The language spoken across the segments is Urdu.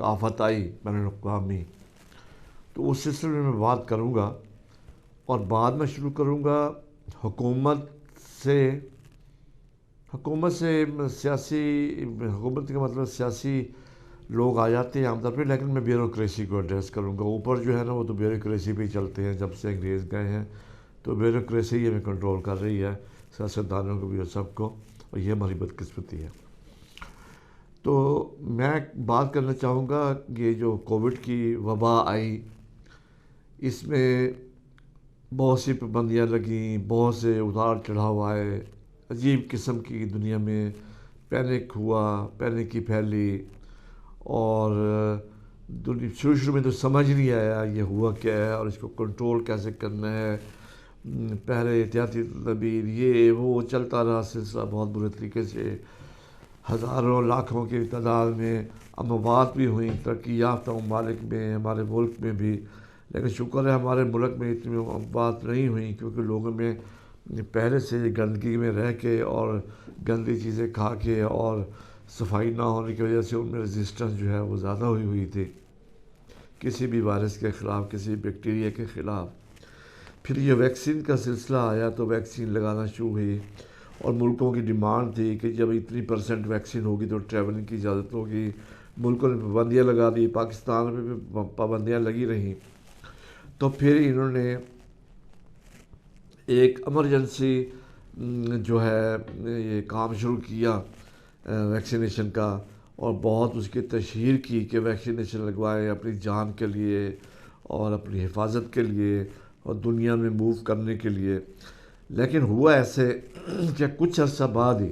آفت آئی بین الاقوامی، تو اس سلسلے میں بات کروں گا، اور بعد میں شروع کروں گا حکومت سے حکومت کا مطلب سیاسی لوگ آ جاتے ہیں عام طور پہ، لیکن میں بیوروکریسی کو ایڈریس کروں گا۔ اوپر جو ہے نا وہ تو بیوروکریسی پہ ہی چلتے ہیں، جب سے انگریز گئے ہیں تو بیوروکریسی ہی ہمیں کنٹرول کر رہی ہے، سیاستدانوں کو بھی اور سب کو، اور یہ ہماری بدقسمتی ہے۔ تو میں بات کرنا چاہوں گا، یہ جو کووڈ کی وبا آئی، اس میں بہت سی پابندیاں لگیں، بہت سے اتار چڑھاؤ آئے، عجیب قسم کی دنیا میں پینک پھیلی، اور شروع میں تو سمجھ نہیں آیا یہ ہوا کیا ہے اور اس کو کنٹرول کیسے کرنا ہے۔ پہلے احتیاطی تدابیر یہ وہ چلتا رہا سلسلہ بہت برے طریقے سے، ہزاروں لاکھوں کی تعداد میں اموات بھی ہوئیں ترقی یافتہ ممالک میں، ہمارے ملک میں بھی، لیکن شکر ہے ہمارے ملک میں اتنی اموات نہیں ہوئیں، کیونکہ لوگوں میں پہلے سے گندگی میں رہ کے اور گندی چیزیں کھا کے اور صفائی نہ ہونے کی وجہ سے ان میں رزسٹنس جو ہے وہ زیادہ ہوئی تھی کسی بھی وائرس کے خلاف، کسی بیکٹیریا کے خلاف۔ پھر یہ ویکسین کا سلسلہ آیا تو ویکسین لگانا شروع ہوئی، اور ملکوں کی ڈیمانڈ تھی کہ جب اتنی % ویکسین ہوگی تو ٹریولنگ کی اجازت ہوگی۔ ملکوں نے پابندیاں لگا دی، پاکستان میں بھی پابندیاں لگی رہیں۔ تو پھر انہوں نے ایک ایمرجنسی جو ہے یہ کام شروع کیا ویکسینیشن کا، اور بہت اس کی تشہیر کی کہ ویکسینیشن لگوائیں اپنی جان کے لیے اور اپنی حفاظت کے لیے اور دنیا میں موو کرنے کے لیے۔ لیکن ہوا ایسے کہ کچھ عرصہ بعد ہی،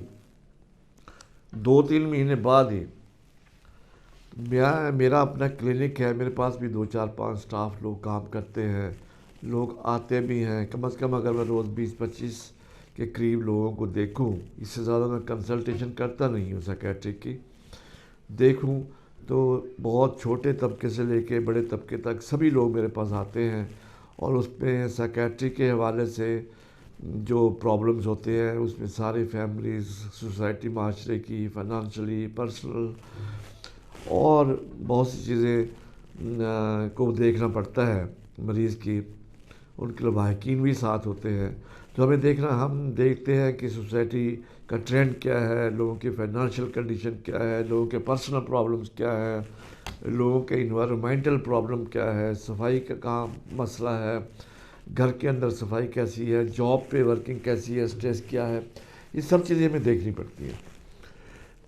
2-3 مہینے بعد ہی، میرا اپنا کلینک ہے، میرے پاس بھی 2-4-5 سٹاف لوگ کام کرتے ہیں، لوگ آتے بھی ہیں، کم از کم اگر میں روز 20-25 کے قریب لوگوں کو دیکھوں، اس سے زیادہ میں کنسلٹیشن کرتا نہیں ہوں سائکیٹرک کی، دیکھوں تو بہت چھوٹے طبقے سے لے کے بڑے طبقے تک سبھی لوگ میرے پاس آتے ہیں، اور اس پہ سائکیٹرک کے حوالے سے جو پرابلمز ہوتے ہیں اس میں ساری فیملیز، سوسائٹی، معاشرے کی، فائنانشلی، پرسنل اور بہت سی چیزیں کو دیکھنا پڑتا ہے مریض کی، ان کے لواحقین بھی ساتھ ہوتے ہیں۔ تو ہم دیکھتے ہیں کہ سوسائٹی کا ٹرینڈ کیا ہے، لوگوں کی فائنانشیل کنڈیشن کیا ہے، لوگوں کے پرسنل پرابلمز کیا ہے، لوگوں کے انوائرمنٹل پرابلم کیا ہے، صفائی کا کام مسئلہ ہے، گھر کے اندر صفائی کیسی ہے، جاب پہ ورکنگ کیسی ہے، سٹریس کیا ہے، یہ سب چیزیں ہمیں دیکھنی پڑتی ہیں۔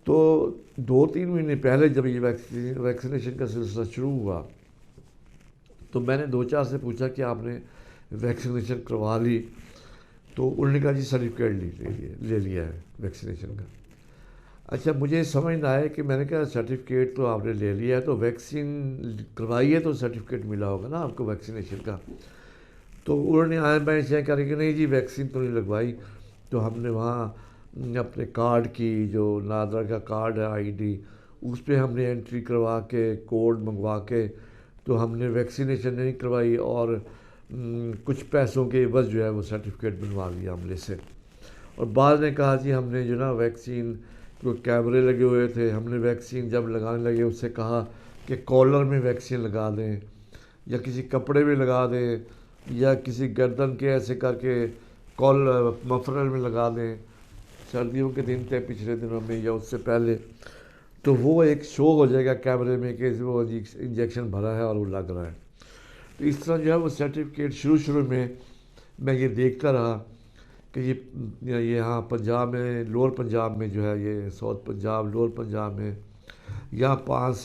تو 2-3 مہینے پہلے جب یہ ویکسینیشن کا سلسلہ شروع ہوا تو میں نے 2-4 سے پوچھا کہ آپ نے ویکسینیشن کروا لی؟ تو انہوں نے کہا جی سرٹیفکیٹ لے لیا ہے ویکسینیشن کا۔ اچھا، مجھے سمجھ نہ آئے کہ میں نے کہا سرٹیفکیٹ تو آپ نے لے لیا ہے تو ویکسین کروائی ہے تو سرٹیفکیٹ ملا ہوگا نا آپ کو ویکسینیشن کا۔ تو انہوں نے آئے بائیں چیک کر کہ نہیں جی ویکسین تو نہیں لگوائی۔ تو ہم نے وہاں اپنے کارڈ کی، جو نادرا کا کارڈ ہے ID، اس پہ ہم نے انٹری کروا کے کوڈ منگوا کے تو ہم نے ویکسینیشن نہیں کروائی، اور کچھ پیسوں کے عوض جو ہے وہ سرٹیفکیٹ بنوا لیا عملے سے۔ اور بعض نے کہا جی ہم نے جو نا ویکسین کو کیمرے لگے ہوئے تھے، ہم نے ویکسین جب لگانے لگے اس سے کہا کہ کالر میں ویکسین لگا دیں یا کسی کپڑے میں لگا دیں یا کسی گردن کے ایسے کر کے مفرل میں لگا دیں۔ سردیوں کے دن تھے پچھلے دنوں میں یا اس سے پہلے، تو وہ ایک شو ہو جائے گا کیمرے میں کہ وہ انجیکشن بھرا ہے اور وہ لگ رہا ہے۔ تو اس طرح جو ہے وہ سرٹیفکیٹ شروع میں یہ دیکھتا رہا کہ یہ یہاں پنجاب میں، لوور پنجاب میں جو ہے یہ ساؤتھ پنجاب، لوور پنجاب میں یہاں 5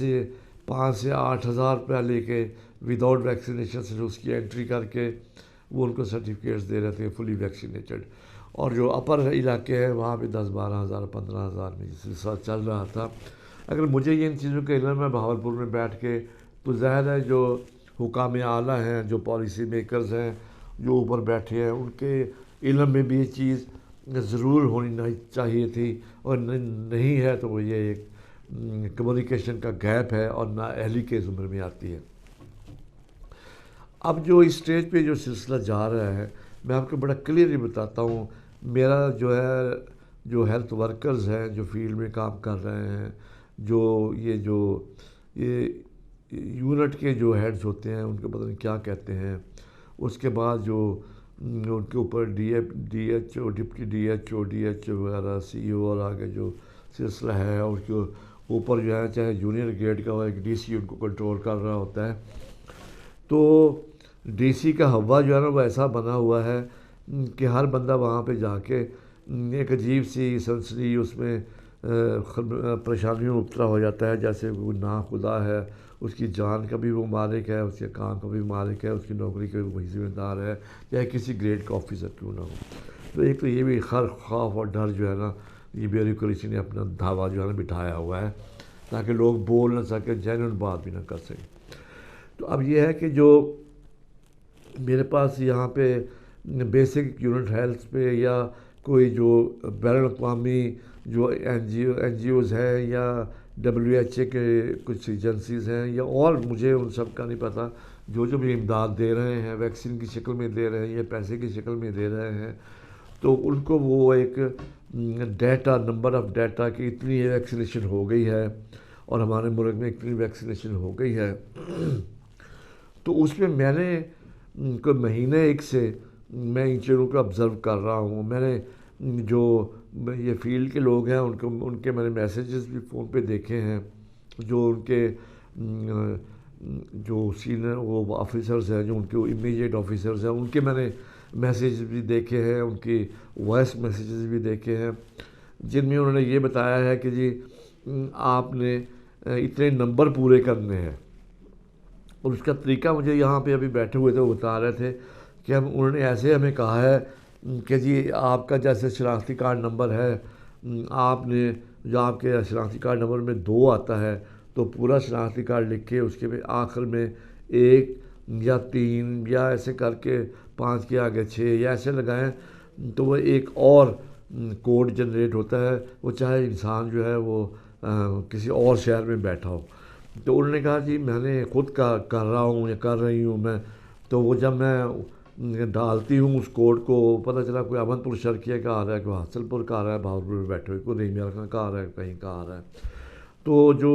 سے 8 ہزار روپیہ لے کے وداؤٹ ویکسینیشن سے اس کی انٹری کر کے وہ ان کو سرٹیفکیٹس دے رہے تھے فلی ویکسینیٹڈ، اور جو اپر علاقے ہیں وہاں پہ 10-12 ہزار 15 ہزار میں یہ سلسلہ چل رہا تھا۔ اگر مجھے یہ ان چیزوں کا علم ہے بہاولپور میں بیٹھ کے، تو ظاہر ہے جو حکام اعلیٰ ہیں، جو پالیسی میکرز ہیں، جو اوپر بیٹھے ہیں، ان کے علم میں بھی یہ چیز ضرور ہونی چاہیے تھی، اور نہیں ہے تو وہ یہ ایک کمیونیکیشن کا گیپ ہے اور نااہلی کے زمرے میں آتی ہے۔ اب جو اس اسٹیج پہ جو سلسلہ جا رہا ہے میں آپ کو بڑا کلیئرلی بتاتا ہوں۔ میرا جو ہے جو ہیلتھ ورکرز ہیں جو فیلڈ میں کام کر رہے ہیں، جو یونٹ کے جو ہیڈز ہوتے ہیں ان کو پتہ نہیں کیا کہتے ہیں. اس کے بعد جو ان کے اوپر D H O deputy D H O وغیرہ سی او اور آگے جو سلسلہ ہے اور اس کے اوپر جو ہے چاہے جونیئر گریڈ کا ہو ایک ڈی سی ان کو کنٹرول کر رہا ہوتا ہے. تو ڈی سی کا ہوا جو ہے نا وہ ایسا بنا ہوا ہے کہ ہر بندہ وہاں پہ جا کے ایک عجیب سی سنسنی اس میں پریشانیوں میں مبتلا ہو جاتا ہے. جیسے وہ ناخدا ہے, اس کی جان کا بھی وہ مالک ہے, اس کے کام کا بھی مالک ہے, اس کی نوکری کا بھی وہی ذمہ دار ہے, یا کسی گریڈ کا آفیسر کیوں نہ ہو. تو ایک تو یہ بھی خوف اور ڈر جو ہے نا یہ بیوروکریسی نے اپنا دھاوا جو ہے نا بٹھایا ہوا ہے تاکہ لوگ بول نہ سکیں, جینوئن بات بھی نہ کر سکیں. تو اب یہ ہے کہ جو میرے پاس یہاں پہ بیسک یونٹ ہیلتھ پہ یا کوئی جو بین الاقوامی جو این جی اوز ہیں یا WHA کے کچھ ایجنسیز ہیں یا اور مجھے ان سب کا نہیں پتہ, جو بھی امداد دے رہے ہیں ویکسین کی شکل میں دے رہے ہیں یا پیسے کی شکل میں دے رہے ہیں, تو ان کو وہ ایک ڈیٹا نمبر آف ڈیٹا کی اتنی ویکسینیشن ہو گئی ہے اور ہمارے ملک میں اتنی ویکسینیشن ہو گئی ہے. تو اس میں میں نے کوئی مہینے ایک سے میں ان چیزوں کو آبزرو کر رہا ہوں. میں نے جو یہ فیلڈ کے لوگ ہیں ان کے میں نے میسیجز بھی فون پہ دیکھے ہیں, جو ان کے جو سینئر وہ آفیسرز ہیں جو ان کے امیڈیٹ آفیسرز ہیں ان کے میں نے میسیج بھی دیکھے ہیں, ان کی وائس میسیجز بھی دیکھے ہیں جن میں انہوں نے یہ بتایا ہے کہ جی آپ نے اتنے نمبر پورے کرنے ہیں. اور اس کا طریقہ مجھے یہاں پہ ابھی بیٹھے ہوئے تھے وہ بتا رہے تھے کہ انہوں نے ایسے ہمیں کہا ہے کہ جی آپ کا جیسے شناختی کارڈ نمبر ہے, آپ نے جو آپ کے شناختی کارڈ نمبر میں 2 آتا ہے تو پورا شناختی کارڈ لکھ کے اس کے آخر میں 1 یا 3 یا ایسے کر کے 5 کے آگے 6 یا ایسے لگائیں تو وہ ایک اور کوڈ جنریٹ ہوتا ہے, وہ چاہے انسان جو ہے وہ کسی اور شہر میں بیٹھا ہو. تو انہوں نے کہا جی میں نے خود کر رہا ہوں یا کر رہی ہوں میں, تو وہ جب میں ڈالتی ہوں اس کوڈ کو پتہ چلا کوئی امن پور شرقیہ کا آ رہا ہے, کوئی حاصل پور کا آ رہا ہے, بہاولپور میں بیٹھے ہوئے کوئی نہیں میرا خان کا آ رہا ہے, کہیں کا آ رہا ہے. تو جو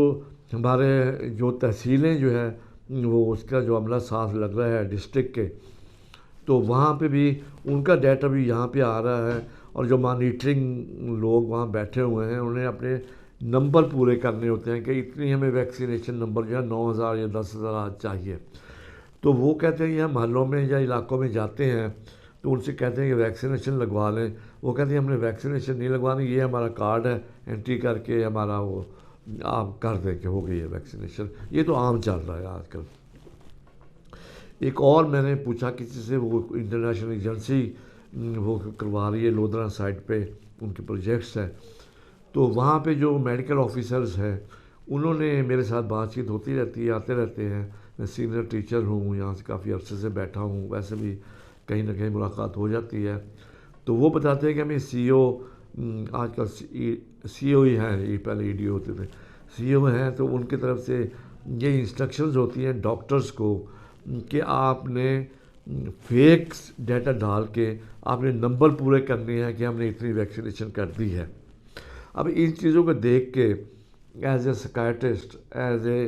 ہمارے جو تحصیلیں جو ہے وہ اس کا جو عملہ ساتھ لگ رہا ہے ڈسٹرکٹ کے, تو وہاں پہ بھی ان کا ڈیٹا بھی یہاں پہ آ رہا ہے. اور جو مانیٹرنگ لوگ وہاں بیٹھے ہوئے ہیں انہیں اپنے نمبر پورے کرنے ہوتے ہیں کہ اتنی ہمیں ویکسینیشن نمبر جو ہے 9,000 یا 10,000 آج چاہیے. تو وہ کہتے ہیں یہ محلوں میں یا علاقوں میں جاتے ہیں تو ان سے کہتے ہیں کہ ویکسینیشن لگوا لیں. وہ کہتے ہیں ہم نے ویکسینیشن نہیں لگوانی, یہ ہمارا کارڈ ہے, انٹری کر کے ہمارا وہ آپ کر دیں کہ ہو گئی ہے ویکسینیشن. یہ تو عام چل رہا ہے آج کل. ایک اور میں نے پوچھا کسی سے, وہ انٹرنیشنل ایجنسی وہ کروا رہی ہے لودھرا سائٹ پہ, ان کے پروجیکٹس ہیں, تو وہاں پہ جو میڈیکل آفیسرز ہیں انہوں نے میرے ساتھ بات چیت ہوتی رہتی ہے, آتے رہتے ہیں. میں سینئر ٹیچر ہوں, یہاں سے کافی عرصے سے بیٹھا ہوں, ویسے بھی کہیں نہ کہیں ملاقات ہو جاتی ہے. تو وہ بتاتے ہیں کہ ہمیں سی او آج کل سی او ہی ہیں, یہ پہلے ای ڈی او ہوتے تھے, سی او ہیں, تو ان کی طرف سے یہ انسٹرکشنز ہوتی ہیں ڈاکٹرز کو کہ آپ نے فیک ڈیٹا ڈال کے آپ نے نمبر پورے کرنے ہیں کہ ہم نے اتنی ویکسینیشن کر دی ہے. اب ان چیزوں کو دیکھ کے as a psychiatrist, as a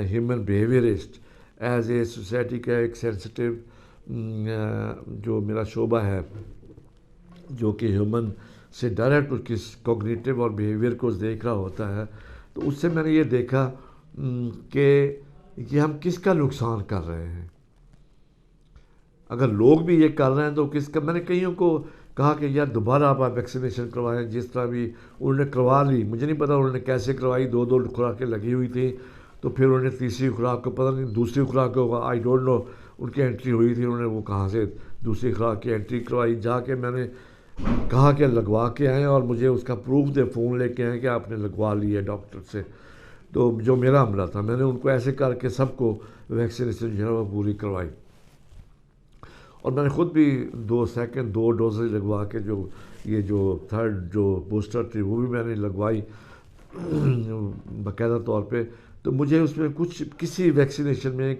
human behaviourist, as a society کا ایک سینسٹیو جو میرا شعبہ ہے جو کہ ہیومن سے ڈائریکٹ اس کی کوگنیٹیو اور بیہیویئر کو دیکھ رہا ہوتا ہے, تو اس سے میں نے یہ دیکھا کہ یہ ہم کس کا نقصان کر رہے ہیں. اگر لوگ بھی یہ کر رہے ہیں تو کس کا. میں نے کئیوں کو کہا کہ یار دوبارہ آپ ویکسینیشن کروائیں, جس طرح بھی انہوں نے کروا لی, مجھے نہیں پتا انہوں نے کیسے کروائی, 2 خوراکیں لگی ہوئی تھیں, تو پھر انہوں نے تیسری خوراک کو پتہ نہیں دوسری خوراک کو آئی ڈونٹ نو ان کی انٹری ہوئی تھی, انہوں نے وہ کہاں سے دوسری خوراک کی انٹری کروائی. جا کے میں نے کہا کہ لگوا کے آئیں اور مجھے اس کا پروف دے, فون لے کے آئیں کہ آپ نے لگوا لی ہے ڈاکٹر سے. تو جو میرا عملہ تھا میں نے ان کو ایسے کر کے سب کو ویکسینیشن جو ہے وہ پوری کروائی. اور میں نے خود بھی 2 ڈوزز لگوا کے جو یہ جو 3rd جو بوسٹر تھی وہ بھی میں نے لگوائی باقاعدہ طور پہ. تو مجھے اس میں کسی ویکسینیشن میں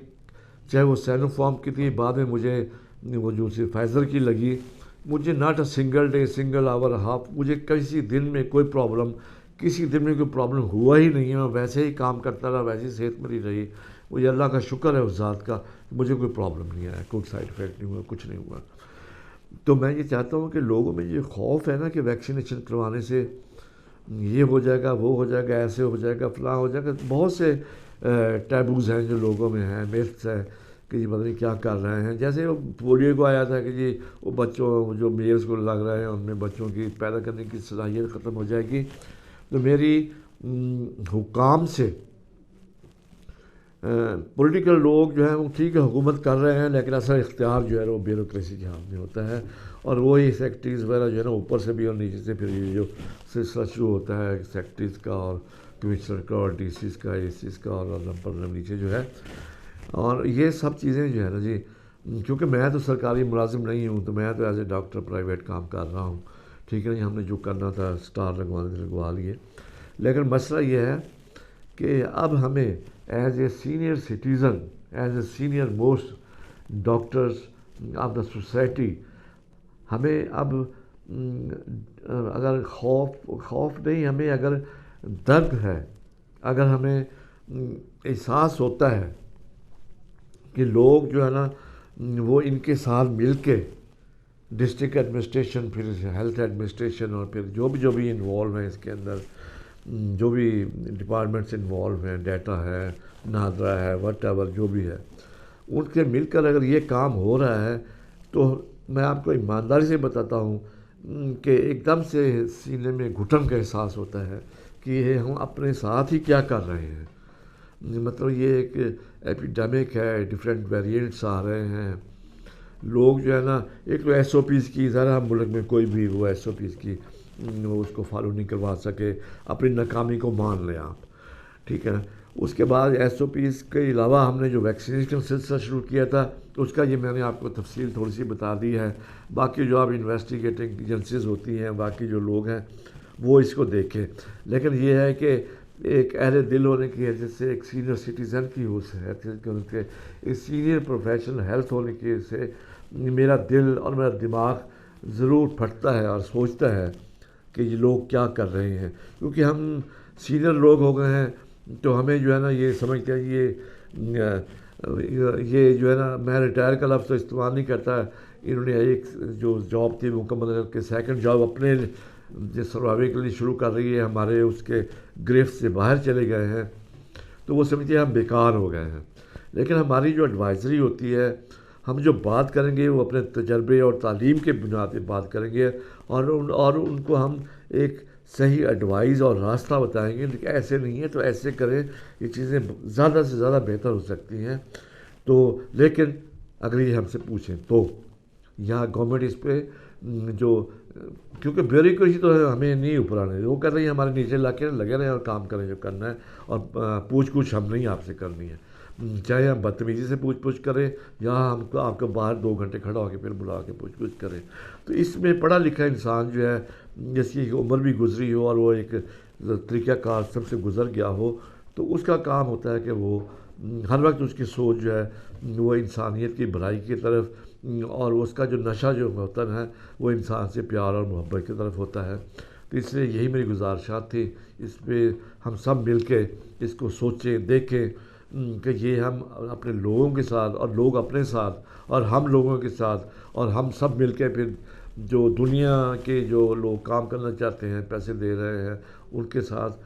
چاہے وہ سینو فارم کی تھی, بعد میں مجھے وہ جو فائزر کی لگی, مجھے not a single day single hour half مجھے کسی دن میں کوئی پرابلم ہوا ہی نہیں ہے. میں ویسے ہی کام کرتا رہا, ویسے ہی صحت مند رہی. وہ یہ اللہ کا شکر ہے اس ذات کا، مجھے کوئی پرابلم نہیں آیا، کوئی سائڈ افیکٹ نہیں ہوا، کچھ نہیں ہوا۔ تو میں یہ چاہتا ہوں کہ لوگوں میں یہ خوف ہے نا کہ ویکسینیشن کروانے سے یہ ہو جائے گا، وہ ہو جائے گا، ایسے ہو جائے گا، فلاں ہو جائے گا، بہت سے ٹیبوز ہیں جو لوگوں میں ہیں، میتھس ہے کہ جی پتہ نہیں کیا کر رہے ہیں۔ جیسے وہ پولیو کو آیا تھا کہ جی وہ بچوں جو میلز کو لگ رہے ہیں ان میں بچوں کی پیدا کرنے کی صلاحیت ختم ہو جائے گی۔ تو میری حکام سے پولیٹیکل لوگ جو ہیں وہ ٹھیک ہے حکومت کر رہے ہیں، لیکن اصل اختیار جو ہے وہ بیوروکریسی کے ہاتھ میں ہوتا ہے، اور وہی سیکٹریز وغیرہ جو ہے نا اوپر سے بھی اور نیچے سے پھر یہ جو سلسلہ شروع ہوتا ہے سیکٹریز کا اور کمشنر کا اور ڈی سیز کا، اے سیز کا، اور نمبر نیچے جو ہے، اور یہ سب چیزیں جو ہے نا جی، کیونکہ میں تو سرکاری ملازم نہیں ہوں، تو میں تو ایز اے ڈاکٹر پرائیویٹ کام کر رہا ہوں، ٹھیک ہے نا جی، ہم نے جو کرنا تھا اسٹار لگوانے سے لگوا لیے، لیکن مسئلہ یہ ہے کہ اب ہمیں as a senior citizen, as a senior most doctors of the society, ہمیں اب اگر خوف نہیں، ہمیں اگر درد ہے، اگر ہمیں احساس ہوتا ہے کہ لوگ جو ہے نا وہ ان کے ساتھ مل کے ڈسٹرکٹ ایڈمنسٹریشن، پھر ہیلتھ ایڈمنسٹریشن، اور پھر جو بھی انوالو ہیں اس کے اندر، جو بھی ڈپارٹمنٹس انوالو ہیں، ڈیٹا ہے، نادرا ہے، وٹ ایور جو بھی ہے، ان کے مل کر اگر یہ کام ہو رہا ہے تو میں آپ کو ایمانداری سے بتاتا ہوں کہ ایک دم سے سینے میں گھٹن کا احساس ہوتا ہے کہ یہ ہم اپنے ساتھ ہی کیا کر رہے ہیں۔ مطلب یہ ایک ایپیڈیمک ہے، ڈفرینٹ ویریئنٹس آ رہے ہیں، لوگ جو ہے نا ایک تو ایس او پیز کی ذرا ملک میں کوئی بھی وہ ایس او پیز کی وہ اس کو فالو نہیں کروا سکے، اپنی ناکامی کو مان لیں آپ، ٹھیک ہے نا۔ اس کے بعد ایس او پیز کے علاوہ ہم نے جو ویکسینیشن سلسلہ شروع کیا تھا تو اس کا یہ میں نے آپ کو تفصیل تھوڑی سی بتا دی ہے، باقی جو آپ انویسٹیگیٹنگ ایجنسیز ہوتی ہیں، باقی جو لوگ ہیں وہ اس کو دیکھیں، لیکن یہ ہے کہ ایک اہل دل ہونے کی حیثیت سے، ایک سینئر سٹیزن کی حیثیت کے، ایک سینئر پروفیشنل ہیلتھ ہونے کی حیثیت سے میرا دل اور میرا دماغ ضرور پھٹتا ہے اور سوچتا ہے کہ یہ لوگ کیا کر رہے ہیں، کیونکہ ہم سینئر لوگ ہو گئے ہیں تو ہمیں جو ہے نا یہ سمجھتے ہیں یہ جو ہے نا، میں ریٹائر کا لفظ تو استعمال نہیں کرتا، انہوں نے ایک جو جاب تھی مکمل کر کے سیکنڈ جاب اپنے جو سروائیو کے لیے شروع کر رہی ہے، ہمارے اس کے گرفت سے باہر چلے گئے ہیں، تو وہ سمجھتے ہیں ہم بیکار ہو گئے ہیں۔ لیکن ہماری جو ایڈوائزری ہوتی ہے، ہم جو بات کریں گے وہ اپنے تجربے اور تعلیم کے بنیاد پہ بات کریں گے، اور ان کو ہم ایک صحیح ایڈوائز اور راستہ بتائیں گے، لیکن ایسے نہیں ہے تو ایسے کریں، یہ چیزیں زیادہ سے زیادہ بہتر ہو سکتی ہیں۔ تو لیکن اگر یہ ہم سے پوچھیں تو یہاں گورنمنٹ اس پہ جو، کیونکہ بیوروکریسی تو ہمیں نہیں اوپر آنے، وہ کر رہی ہے ہمارے نیچے علاقے لگے رہے اور کام کریں جو کرنا ہے، اور پوچھ گچھ ہم نہیں آپ سے کرنی ہے، چاہے ہم بدتمیزی سے پوچھ کریں یا ہم کو آپ کو باہر 2 گھنٹے کھڑا ہو کے پھر بلا کے پوچھ گچھ کریں۔ تو اس میں پڑھا لکھا انسان جو ہے، جس کی عمر بھی گزری ہو اور وہ ایک طریقہ کار سب سے گزر گیا ہو، تو اس کا کام ہوتا ہے کہ وہ ہر وقت اس کی سوچ جو ہے وہ انسانیت کی بھلائی کی طرف، اور اس کا جو نشہ جو ہوتا ہے وہ انسان سے پیار اور محبت کی طرف ہوتا ہے۔ تو اس لیے یہی میری گزارشات تھی، اس پہ ہم سب مل کے اس کو سوچیں، دیکھیں کہ یہ ہم اپنے لوگوں کے ساتھ اور لوگ اپنے ساتھ اور ہم لوگوں کے ساتھ اور ہم سب مل کے پھر جو دنیا کے جو لوگ کام کرنا چاہتے ہیں، پیسے دے رہے ہیں، ان کے ساتھ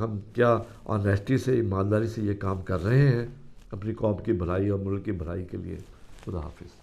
ہم کیا آنیسٹی سے، ایمانداری سے یہ کام کر رہے ہیں اپنی قوم کی بھلائی اور ملک کی بھلائی کے لیے۔ خدا حافظ۔